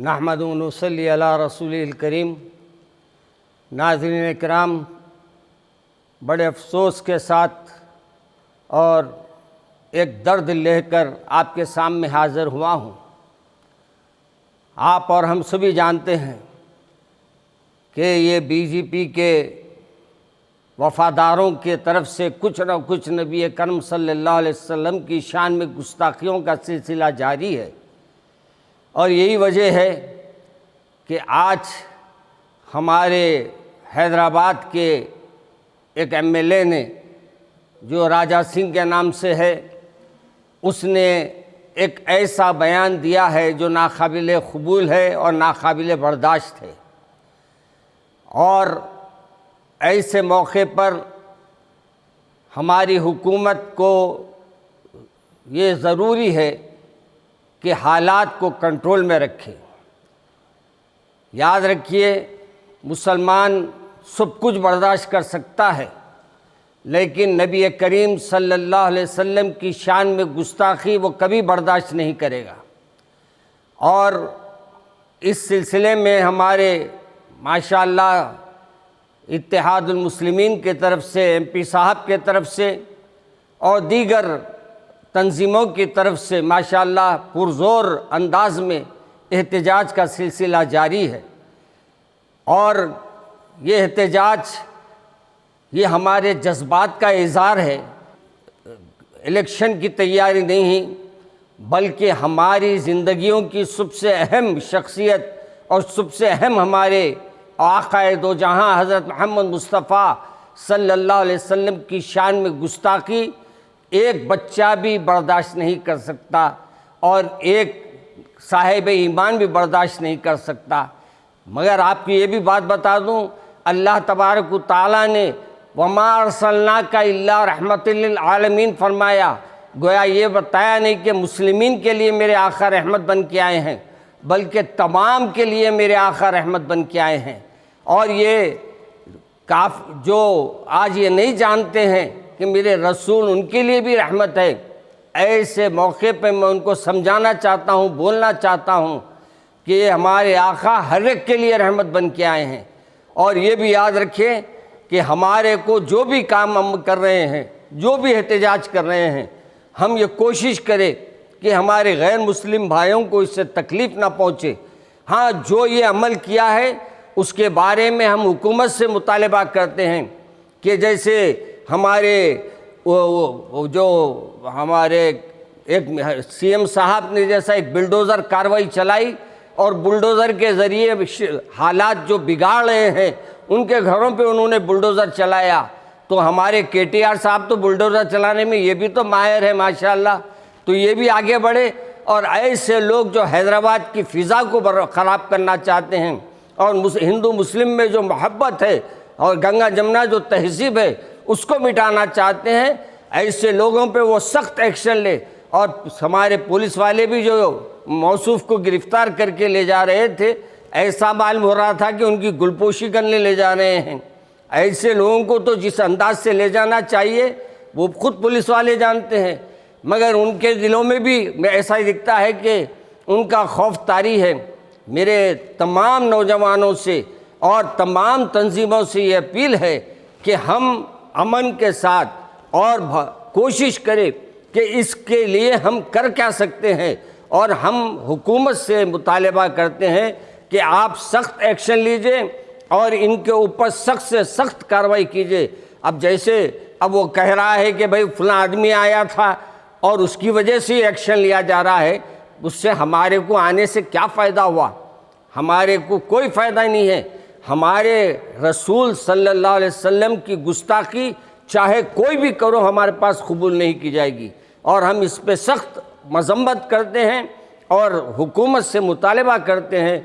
نحمد و نصلی علی رسول الکریم۔ ناظرین اکرام، بڑے افسوس کے ساتھ اور ایک درد لے کر آپ کے سامنے حاضر ہوا ہوں۔ آپ اور ہم سبھی جانتے ہیں کہ یہ بی جے پی کے وفاداروں کے طرف سے کچھ نہ کچھ نبی کرم صلی اللہ علیہ وسلم کی شان میں گستاخیوں کا سلسلہ جاری ہے، اور یہی وجہ ہے کہ آج ہمارے حیدرآباد کے ایک ایم ایل اے نے، جو راجہ سنگھ کے نام سے ہے، اس نے ایک ایسا بیان دیا ہے جو ناقابل قبول ہے اور ناقابل برداشت ہے، اور ایسے موقع پر ہماری حکومت کو یہ ضروری ہے کہ حالات کو کنٹرول میں رکھے۔ یاد رکھیے، مسلمان سب کچھ برداشت کر سکتا ہے، لیکن نبی کریم صلی اللہ علیہ وسلم کی شان میں گستاخی وہ کبھی برداشت نہیں کرے گا۔ اور اس سلسلے میں ہمارے ماشاءاللہ اتحاد المسلمین کے طرف سے، ایم پی صاحب کے طرف سے اور دیگر تنظیموں کی طرف سے ماشاءاللہ پرزور انداز میں احتجاج کا سلسلہ جاری ہے، اور یہ احتجاج یہ ہمارے جذبات کا اظہار ہے، الیکشن کی تیاری نہیں، بلکہ ہماری زندگیوں کی سب سے اہم شخصیت اور سب سے اہم ہمارے آقا دو جہاں حضرت محمد مصطفیٰ صلی اللہ علیہ وسلم کی شان میں گستاخی ایک بچہ بھی برداشت نہیں کر سکتا، اور ایک صاحب ایمان بھی برداشت نہیں کر سکتا۔ مگر آپ کی یہ بھی بات بتا دوں، اللہ تبارک و تعالیٰ نے وَمَا أَرْسَلْنَاكَ إِلَّا رَحْمَةً لِلْعَالَمِينَ فرمایا، گویا یہ بتایا نہیں کہ مسلمین کے لیے میرے آقا رحمت بن کے آئے ہیں، بلکہ تمام کے لیے میرے آقا رحمت بن کے آئے ہیں۔ اور یہ جو آج یہ نہیں جانتے ہیں کہ میرے رسول ان کے لیے بھی رحمت ہے، ایسے موقع پہ میں ان کو سمجھانا چاہتا ہوں، بولنا چاہتا ہوں کہ یہ ہمارے آقا ہر ایک کے لیے رحمت بن کے آئے ہیں۔ اور یہ بھی یاد رکھیں کہ ہمارے کو جو بھی کام ہم کر رہے ہیں، جو بھی احتجاج کر رہے ہیں، ہم یہ کوشش کریں کہ ہمارے غیر مسلم بھائیوں کو اس سے تکلیف نہ پہنچے۔ ہاں، جو یہ عمل کیا ہے اس کے بارے میں ہم حکومت سے مطالبہ کرتے ہیں کہ جیسے ہمارے جو ہمارے ایک سی ایم صاحب نے جیسا ایک بلڈوزر کارروائی چلائی، اور بلڈوزر کے ذریعے حالات جو بگاڑ رہے ہیں ان کے گھروں پہ انہوں نے بلڈوزر چلایا، تو ہمارے کے ٹی آر صاحب تو بلڈوزر چلانے میں یہ بھی تو ماہر ہے ماشاءاللہ، تو یہ بھی آگے بڑھے۔ اور ایسے لوگ جو حیدرآباد کی فضا کو خراب کرنا چاہتے ہیں، اور ہندو مسلم میں جو محبت ہے اور گنگا جمنا جو تہذیب ہے اس کو مٹانا چاہتے ہیں، ایسے لوگوں پہ وہ سخت ایکشن لے۔ اور ہمارے پولیس والے بھی جو موصوف کو گرفتار کر کے لے جا رہے تھے، ایسا معلوم ہو رہا تھا کہ ان کی گلپوشی کرنے لے جا رہے ہیں۔ ایسے لوگوں کو تو جس انداز سے لے جانا چاہیے وہ خود پولیس والے جانتے ہیں، مگر ان کے دلوں میں بھی ایسا ہی دکھتا ہے کہ ان کا خوف طاری ہے۔ میرے تمام نوجوانوں سے اور تمام تنظیموں سے یہ اپیل ہے کہ ہم امن کے ساتھ اور کوشش کریں کہ اس کے لیے ہم کر کیا سکتے ہیں، اور ہم حکومت سے مطالبہ کرتے ہیں کہ آپ سخت ایکشن لیجئے اور ان کے اوپر سخت سے سخت کارروائی کیجئے۔ اب جیسے اب وہ کہہ رہا ہے کہ بھئی فلاں آدمی آیا تھا اور اس کی وجہ سے ایکشن لیا جا رہا ہے، اس سے ہمارے کو آنے سے کیا فائدہ ہوا؟ ہمارے کو کوئی فائدہ نہیں ہے۔ ہمارے رسول صلی اللہ علیہ وسلم کی گستاخی چاہے کوئی بھی کرو ہمارے پاس قبول نہیں کی جائے گی، اور ہم اس پہ سخت مذمت کرتے ہیں اور حکومت سے مطالبہ کرتے ہیں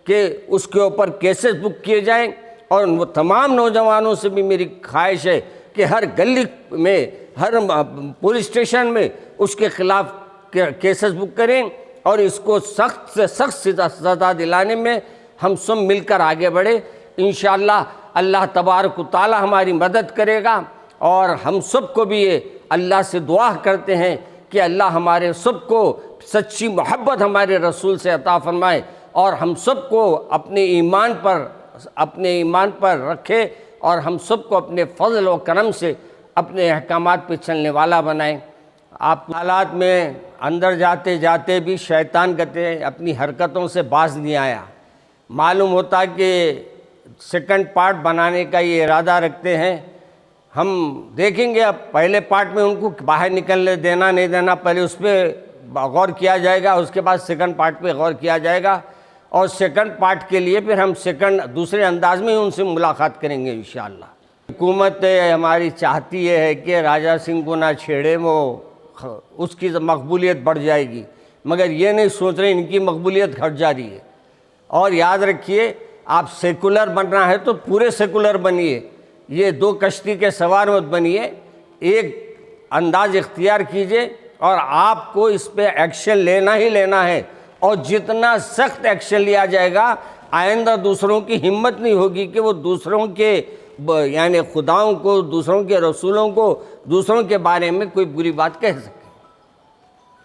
کہ اس کے اوپر کیسز بک کیے جائیں۔ اور وہ تمام نوجوانوں سے بھی میری خواہش ہے کہ ہر گلی میں، ہر پولیس اسٹیشن میں اس کے خلاف کیسز بک کریں، اور اس کو سخت سے سخت سزا دلانے میں ہم سب مل کر آگے بڑھیں۔ انشاءاللہ اللہ تبارک و تعالی ہماری مدد کرے گا، اور ہم سب کو بھی یہ اللہ سے دعا کرتے ہیں کہ اللہ ہمارے سب کو سچی محبت ہمارے رسول سے عطا فرمائے۔ اور ہم سب کو اپنے ایمان پر رکھے اور ہم سب کو اپنے فضل و کرم سے اپنے احکامات پہ چلنے والا بنائیں۔ آپ حالات میں اندر جاتے جاتے بھی شیطان کہتے ہیں اپنی حرکتوں سے باز نہیں آیا، معلوم ہوتا کہ سیکنڈ پارٹ بنانے کا یہ ارادہ رکھتے ہیں۔ ہم دیکھیں گے اب پہلے پارٹ میں ان کو باہر نکلنے دینا نہیں دینا، پہلے اس پہ غور کیا جائے گا، اس کے بعد سیکنڈ پارٹ پہ غور کیا جائے گا، اور سیکنڈ پارٹ کے لیے پھر ہم دوسرے انداز میں ان سے ملاقات کریں گے انشاءاللہ۔ حکومت ہماری چاہتی یہ ہے کہ راجہ سنگھ کو نہ چھیڑے، وہ اس کی مقبولیت بڑھ جائے گی، مگر یہ نہیں سوچ رہے ان کی مقبولیت گھٹ جا رہی ہے۔ اور یاد رکھیے، آپ سیکولر بننا ہے تو پورے سیکولر بنیے، یہ دو کشتی کے سوار مت بنیے، ایک انداز اختیار کیجئے اور آپ کو اس پہ ایکشن لینا ہی لینا ہے، اور جتنا سخت ایکشن لیا جائے گا آئندہ دوسروں کی ہمت نہیں ہوگی کہ وہ دوسروں کے یعنی خداؤں کو، دوسروں کے رسولوں کو، دوسروں کے بارے میں کوئی بری بات کہہ سکے۔